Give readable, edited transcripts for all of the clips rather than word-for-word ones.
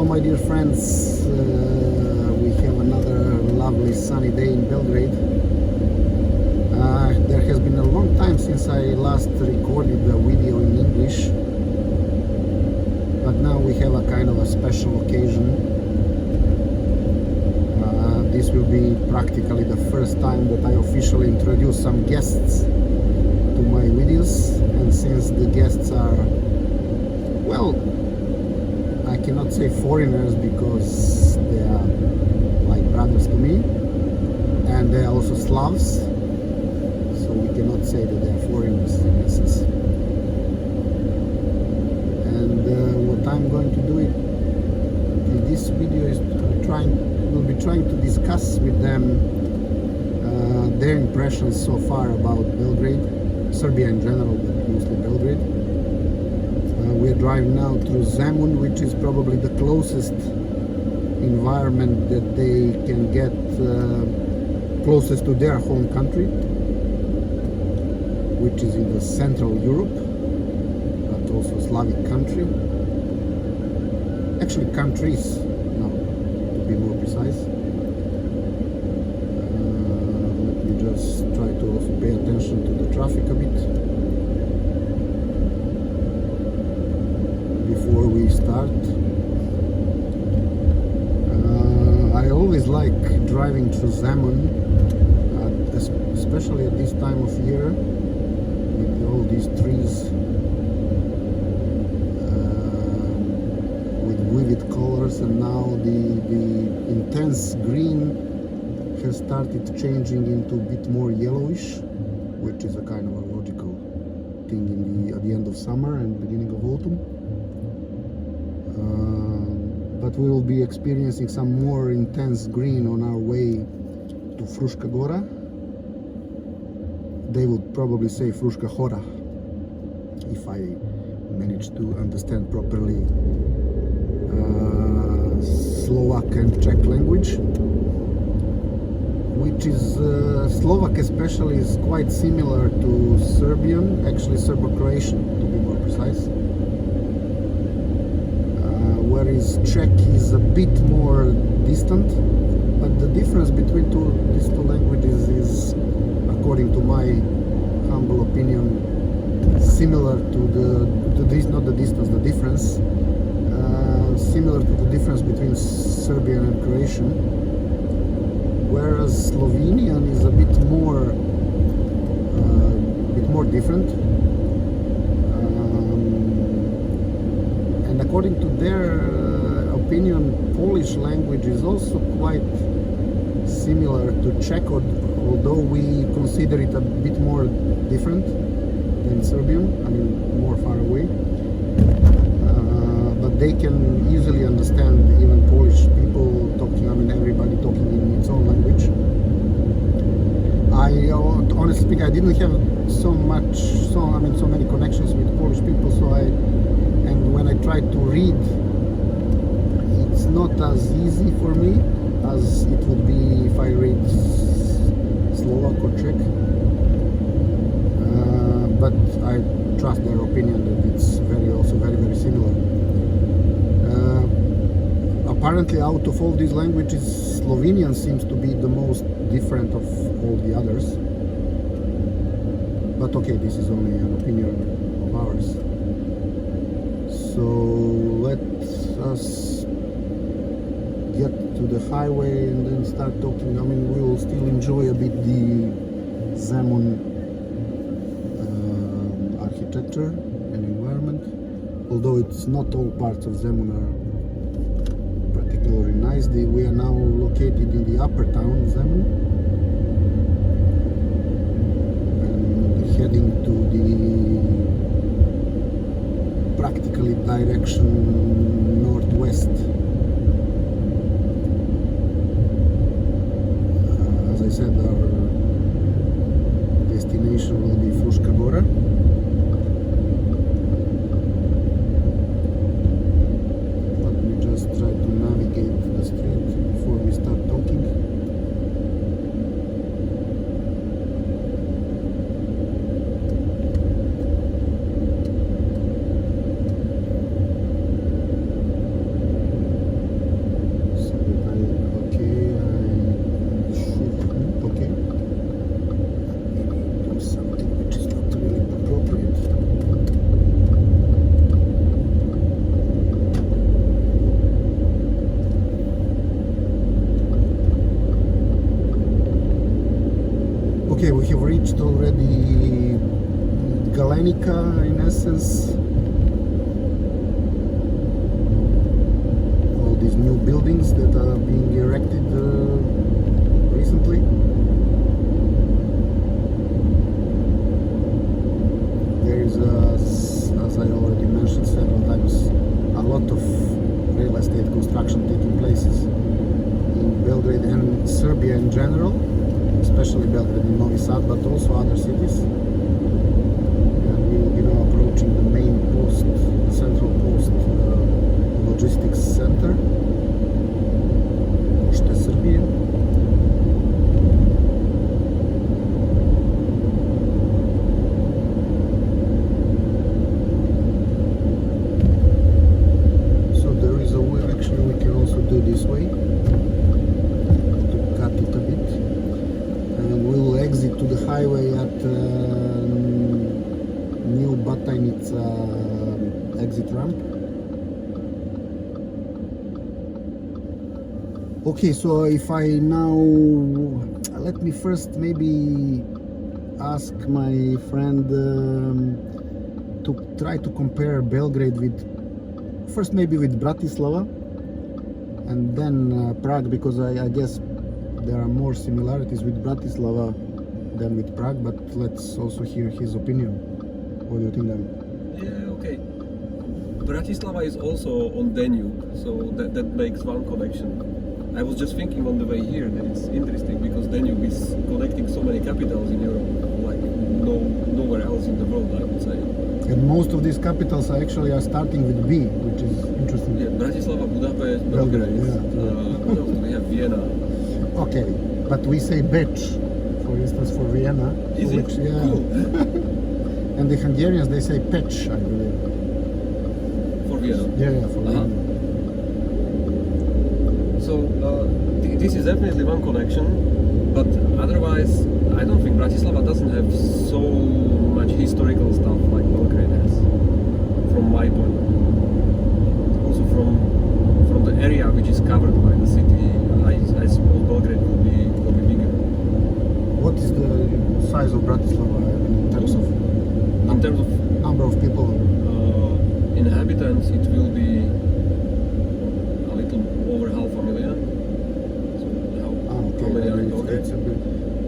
Hello my dear friends, we have another lovely sunny day in Belgrade. There has been a long time since I last recorded a video in English, but now we have a kind of a special occasion. This will be practically the first time that I officially introduce some guests to my videos, and since the guests are, well, I cannot say foreigners because they are like brothers to me, and they are also Slavs, so we cannot say that they are foreigners in essence. And what I'm going to do in this video is we'll be trying to discuss with them their impressions so far about Belgrade, Serbia in general, but mostly Belgrade. We are driving now through Zemun, which is probably the closest environment that they can get closest to their home country, which is in the Central Europe, but also Slavic country. Actually countries, no, to be more precise. Let me just try to also pay attention to the traffic a bit before we start. I always like driving through Zemun, especially at this time of year with all these trees with vivid colors, and now the intense green has started changing into a bit more yellowish, which is a kind of a logical thing at the end of summer and beginning of autumn. But we will be experiencing some more intense green on our way to Fruška Gora. They would probably say Fruška Hora, if I manage to understand properly Slovak and Czech language, which is Slovak especially is quite similar to Serbian, actually Serbo-Croatian to be more precise. Whereas Czech is a bit more distant, but the difference between these two languages is, according to my humble opinion, similar to this, not the distance, the difference, similar to the difference between Serbian and Croatian, whereas Slovenian is a bit more different. And according to their opinion, Polish language is also quite similar to Czech, although we consider it a bit more different than Serbian, I mean more far away. But they can easily understand even Polish people talking, I mean everybody talking in its own language. Honestly speaking, I didn't have so many connections with Polish people, and when I tried to read, it's not as easy for me as it would be if I read Slovak or Czech. But I trust their opinion that it's also very, very similar. Apparently, out of all these languages, Slovenian seems to be the most different of all the others. But okay, this is only an opinion of ours. So let us get to the highway and then start talking. I mean, we will still enjoy a bit the Zemun architecture and environment, although it's not all parts of Zemun are particularly nice. We are now located in the upper town, Zemun, and heading to the practically direction northwest. As I said, our destination will be Fruška Gora. Let me just try to navigate the street before we start talking. Okay, we have reached already Batajnicka in essence. All these new buildings that are being erected recently. There is, as I already mentioned several times, a lot of real estate construction taking places in Belgrade and Serbia in general, especially Belgrade and Novi Sad, but also other cities. And we will be now approaching the main post, central post logistics center, Pošte Srbije. So there is a way, actually we can also do this way, to cut it a bit. And we will exit to the highway at new Batajnicka exit ramp. Okay, so if I now, let me first maybe ask my friend to try to compare Belgrade with, first maybe with Bratislava and then Prague, because I guess there are more similarities with Bratislava than with Prague, but let's also hear his opinion. What do you think, Dan? Yeah, okay. Bratislava is also on Danube, so that makes one connection. I was just thinking on the way here that it's interesting because Danube is connecting so many capitals in Europe, like nowhere else in the world, I would say. And most of these capitals are starting with B, which is interesting. Yeah, Bratislava, Budapest, Belgrade. What else do we have? Vienna. Okay, but we say Beč, for instance, for Vienna. Is it? Which, yeah. Cool. And the Hungarians, they say Pech, I believe. For Vienna? Yeah, for Vienna. So, this is definitely one connection, but otherwise, I don't think Bratislava doesn't have so much historical stuff like Belgrade has, from my point of view. Also from the area which is covered by the city, I suppose Belgrade will be bigger. What is the size of Bratislava in terms of number of people? Inhabitants, it will be a little over 500,000. So how many are in Belgrade?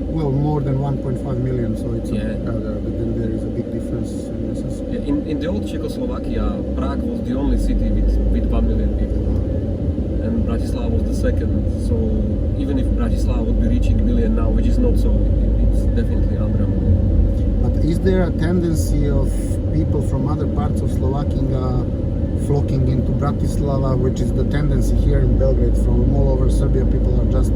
Well, more than 1.5 million, so it's Yeah. then there is a big difference in essence. Yeah, in the old Czechoslovakia, Prague was the only city with 1 million people, and Bratislava was the second. So even if Bratislava would be reaching a million now, which is not so, it's definitely under a million. But is there a tendency of people from other parts of Slovakia flocking into Bratislava, which is the tendency here in Belgrade? From all over Serbia, people are just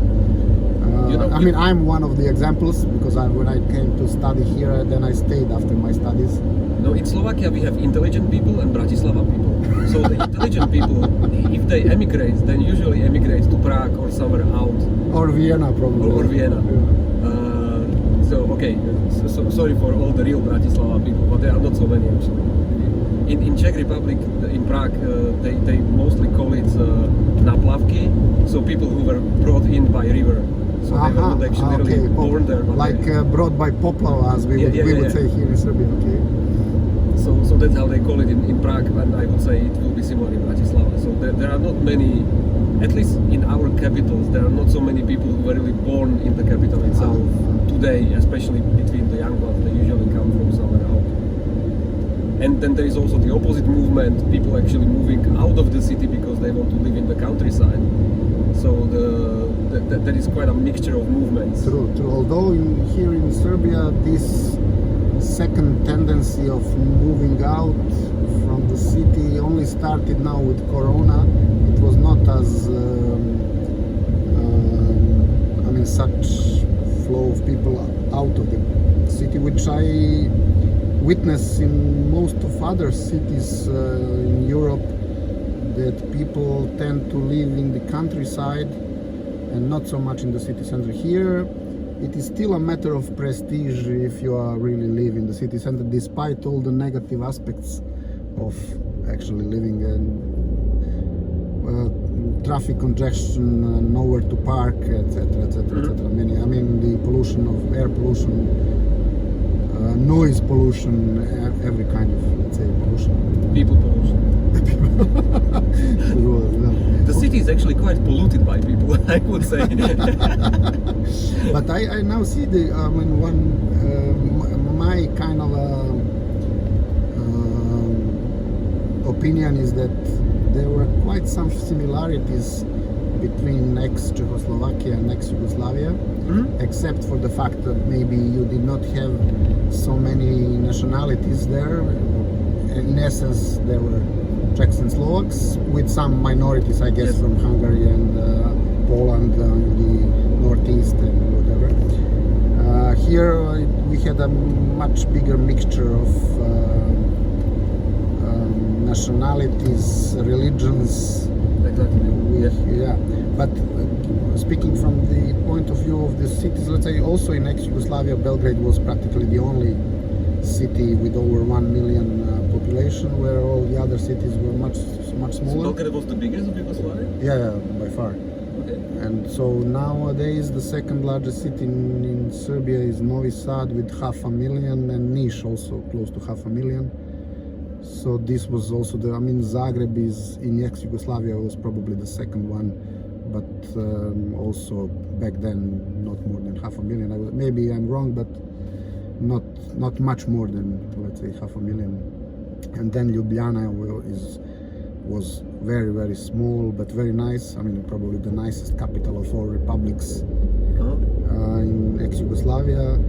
I mean, I'm one of the examples because when I came to study here, then I stayed after my studies. No, in Slovakia we have intelligent people and Bratislava people. So the intelligent people, if they emigrate, then usually emigrate to Prague or somewhere out. Or Vienna, probably. Or Vienna. Yeah. So okay, so sorry for all the real Bratislava people, but there are not so many actually. In Czech Republic, in Prague, they mostly call it naplavky, so people who were brought in by river. So they were not actually really born there. But like brought by poplava, as we would say here in Serbia. Okay. So that's how they call it in Prague, and I would say it will be similar in Bratislava. So there are not many, at least in our capitals, there are not so many people who were really born in the capital itself today, especially between the young ones. They usually come from somewhere out. And then there is also the opposite movement, people actually moving out of the city because they want to live in the countryside. So there is quite a mixture of movements. True. Although here in Serbia, this second tendency of moving out from the city only started now with Corona. It was not as such flow of people out of the city, which I witness in most of other cities in Europe, that people tend to live in the countryside and not so much in the city center. Here it is still a matter of prestige if you are really live in the city center, despite all the negative aspects of actually living and traffic congestion, nowhere to park, etc., etc., etc. Many, I mean, the pollution of air pollution, noise pollution, every kind of, let's say, pollution. People pollution. The city is actually quite polluted by people, I would say. But I now see the, I mean, my kind of opinion is that there were quite some similarities between ex-Czechoslovakia and ex-Yugoslavia, except for the fact that maybe you did not have so many nationalities there. In essence, there were Czechs and Slovaks, with some minorities, I guess, from Hungary and Poland in the northeast and whatever. Here we had a much bigger mixture of nationalities, religions. Exactly. Yeah. But speaking from the point of view of the cities, let's say also in ex-Yugoslavia, Belgrade was practically the only city with over 1 million population, where all the other cities were much smaller. So Belgrade was the biggest of Yugoslavia? Yeah, by far. Okay. And so nowadays the second largest city in Serbia is Novi Sad with 500,000, and Niš also close to 500,000. So this was also I mean, Zagreb is in ex-Yugoslavia was probably the second one, but also back then not more than 500,000. Maybe I'm wrong, but not much more than, let's say, 500,000. And then Ljubljana was very, very small but very nice. I mean, probably the nicest capital of all republics in ex-Yugoslavia.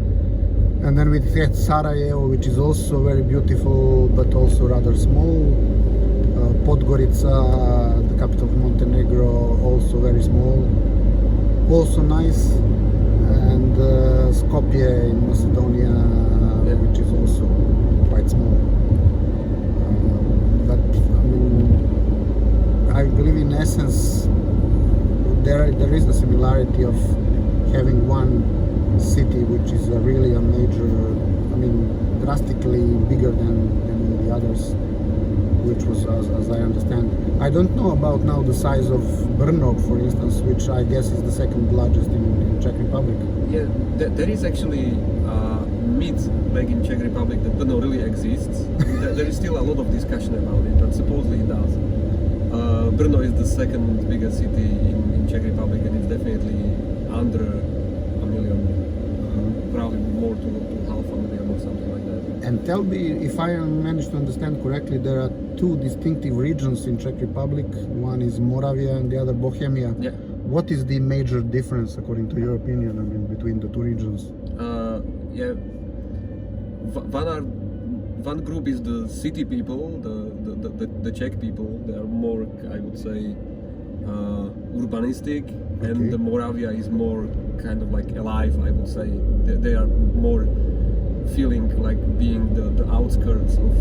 And then we had Sarajevo, which is also very beautiful but also rather small. Podgorica, the capital of Montenegro, also very small, also nice. And Skopje in Macedonia, which is also quite small. But I mean, I believe in essence there is a similarity of having one city which is really a major, I mean, drastically bigger than the others, which was, as I understand. I don't know about now the size of Brno, for instance, which I guess is the second largest in Czech Republic. Yeah, there is actually myth back in Czech Republic that Brno really exists. There is still a lot of discussion about it, but supposedly it does. Brno is the second biggest city in Czech Republic, and it's definitely under 1 million, probably more to 500,000 or something like that. And tell me, if I managed to understand correctly, there are two distinctive regions in Czech Republic. One is Moravia and the other Bohemia. Yeah. What is the major difference, according to your opinion, I mean, between the two regions? Yeah, one group is the city people, the Czech people. They are more, I would say, urbanistic, and the Moravia is more kind of like alive, I would say. They are more feeling like being the outskirts of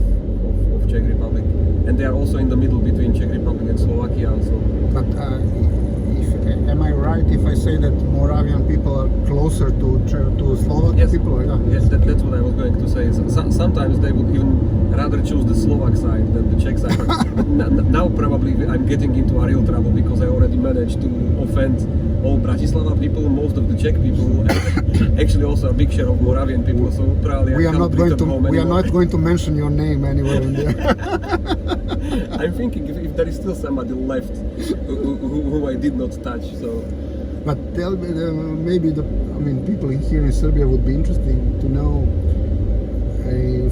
Czech Republic, and they are also in the middle between Czech Republic and Slovakia also. But am I right if I say that Moravian people are closer to Slovak people? Yes, that's what I was going to say. Sometimes they would even rather choose the Slovak side than the Czech side. Now probably I'm getting into a real trouble because I already managed to offend all Bratislava people, most of the Czech people, and actually also a big share of Moravian people. So probably we are not going to mention your name anywhere in there. I'm thinking if there is still somebody left who I did not touch. So, but tell me, maybe people here in Serbia would be interesting to know.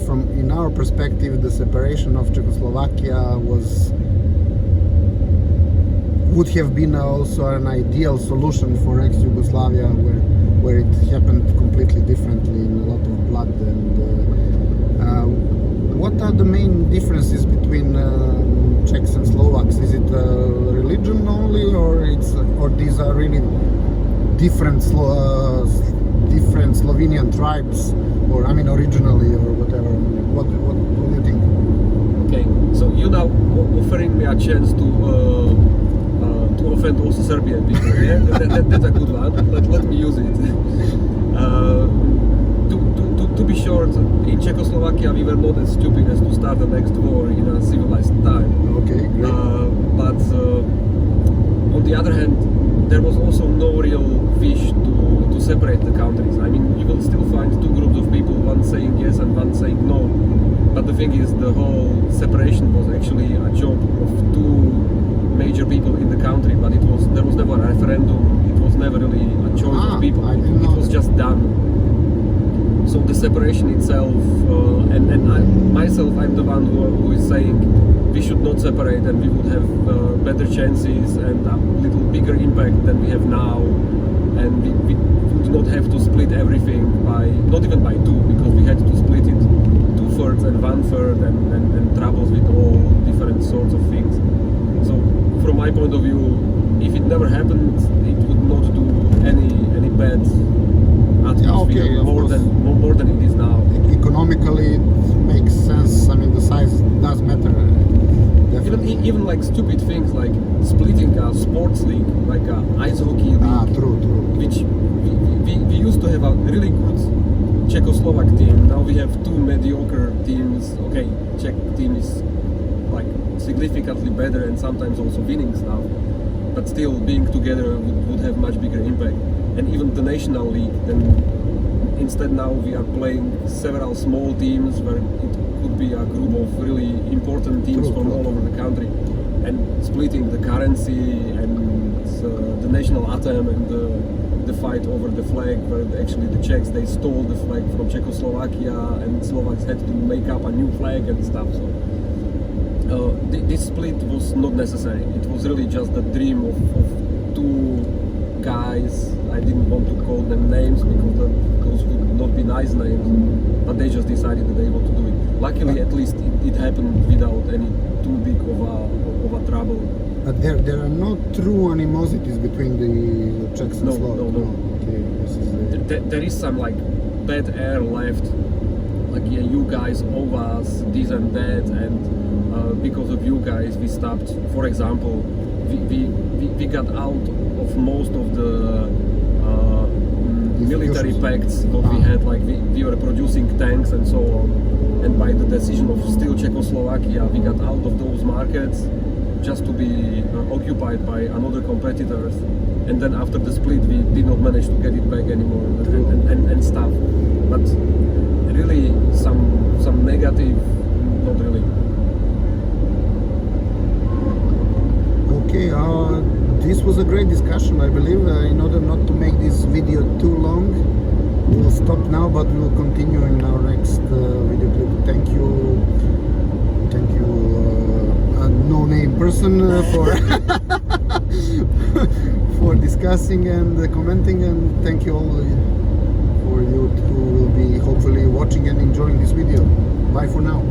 From in our perspective, the separation of Czechoslovakia would have been also an ideal solution for ex-Yugoslavia, where it happened completely differently in a lot of blood. And what are the main differences between Czechs and Slovaks? Is it religion only, or these are really different Slovenian tribes, or I mean originally, or whatever? What do you think? Okay, so you now offering me a chance to offend also Serbian people. Yeah, that's a good one. Let me use it. To be short, in Czechoslovakia we were not as stupid as to start the next war in a civilized time. Okay, great. But on wish to separate the countries. I mean, you will still find two groups of people, one saying yes and one saying no. But the thing is, the whole separation was actually a job of two major people in the country, but there was never a referendum. It was never really a choice of people. It was just done. So the separation itself, I'm the one who is saying we should not separate, and we would have better chances and a little bigger impact than we have now, and we would not have to split everything not even by two, because we had to split it 2/3 and 1/3 and troubles with all different sorts of things. So from my point of view, if it never happened, it would not do any bad atmosphere, more than it is now. Economically, it makes sense. I mean, the size does matter. Even like stupid things like splitting a sports league, like a ice hockey league. True. Which we used to have a really good Czechoslovak team. Now we have two mediocre teams. Okay, Czech team is like significantly better and sometimes also winning stuff, but still being together would have much bigger impact. And even the national league, then instead now we are playing several small teams where it could be a group of really important teams from all over the country, and splitting the currency and the national anthem and the fight over the flag, where actually the Czechs, they stole the flag from Czechoslovakia and Slovaks had to make up a new flag and stuff. So this split was not necessary. It was really just the dream of two guys. I didn't want to call them names because those would not be nice names, but they just decided that they want to do it. Luckily, at least it happened without any too big of a trouble. But there are no true animosities between the Czechs and Slovaks. No. Okay, there is some like bad air left, like yeah, you guys owe us this and that, and because of you guys we stopped. For example, we got out of most of the military pacts what we had, like we were producing tanks and so on, and by the decision of still Czechoslovakia we got out of those markets just to be occupied by another competitors, and then after the split we did not manage to get it back anymore and stuff. But really some negative, not really. Okay, this was a great discussion, I believe. In order not to make this video too long, we'll stop now, but we'll continue in our next video clip. Thank you, no-name person for discussing and commenting, and thank you all for you who will be hopefully watching and enjoying this video. Bye for now.